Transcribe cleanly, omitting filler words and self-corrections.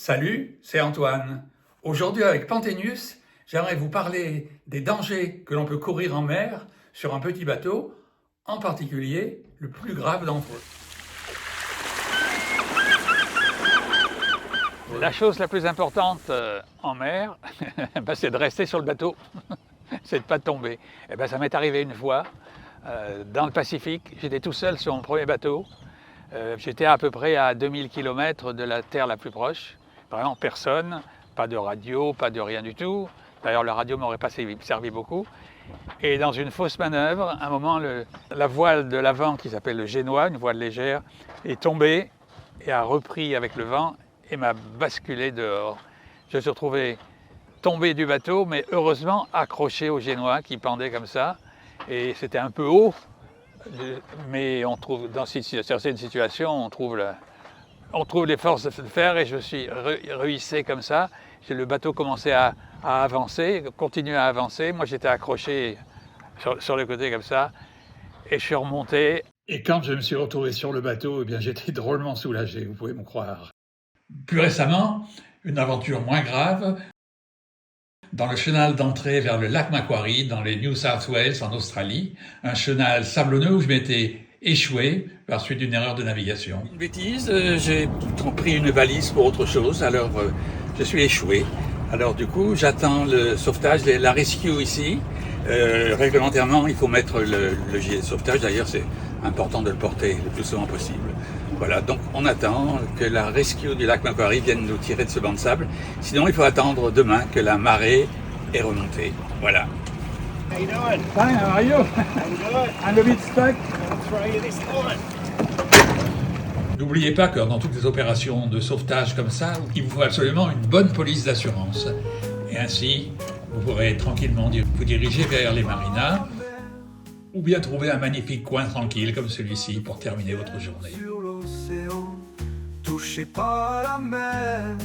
Salut, c'est Antoine. Aujourd'hui avec Pantenius, j'aimerais vous parler des dangers que l'on peut courir en mer sur un petit bateau, en particulier le plus grave d'entre eux. La chose la plus importante en mer, c'est de rester sur le bateau, c'est de ne pas tomber. Ça m'est arrivé une fois dans le Pacifique, j'étais tout seul sur mon premier bateau. J'étais à peu près à 2000 km de la terre la plus proche. Vraiment personne, pas de radio, pas de rien du tout. D'ailleurs, la radio ne m'aurait pas servi beaucoup. Et dans une fausse manœuvre, à un moment, la voile de l'avant, qui s'appelle le génois, une voile légère, est tombée et a repris avec le vent et m'a basculé dehors. Je me suis retrouvé tombé du bateau, mais heureusement accroché au génois qui pendait comme ça. Et c'était un peu haut, mais on trouve, dans certaines situations, on trouve les forces de le faire, et je suis rehissé comme ça. Le bateau commençait à avancer, continuer à avancer. Moi, j'étais accroché sur le côté comme ça, et je suis remonté. Et quand je me suis retrouvé sur le bateau, j'étais drôlement soulagé, vous pouvez me croire. Plus récemment, une aventure moins grave, dans le chenal d'entrée vers le lac Macquarie, dans les New South Wales, en Australie, un chenal sablonneux où je m'étais échoué par suite d'une erreur de navigation. Une bêtise, j'ai pris une valise pour autre chose, alors je suis échoué. Alors du coup, j'attends le sauvetage, la rescue ici. Réglementairement, il faut mettre le gilet de sauvetage, d'ailleurs c'est important de le porter le plus souvent possible. Voilà, donc on attend que la rescue du lac Macquarie vienne nous tirer de ce banc de sable. Sinon, il faut attendre demain que la marée est remontée. Voilà. How you doing? Fine, how are you? How you doing? I'm a bit stuck. I'll throw you this line. N'oubliez pas que dans toutes les opérations de sauvetage comme ça, il vous faut absolument une bonne police d'assurance. Et ainsi, vous pourrez tranquillement vous diriger vers les marinas ou bien trouver un magnifique coin tranquille comme celui-ci pour terminer votre journée. Sur l'océan, touché par la mer.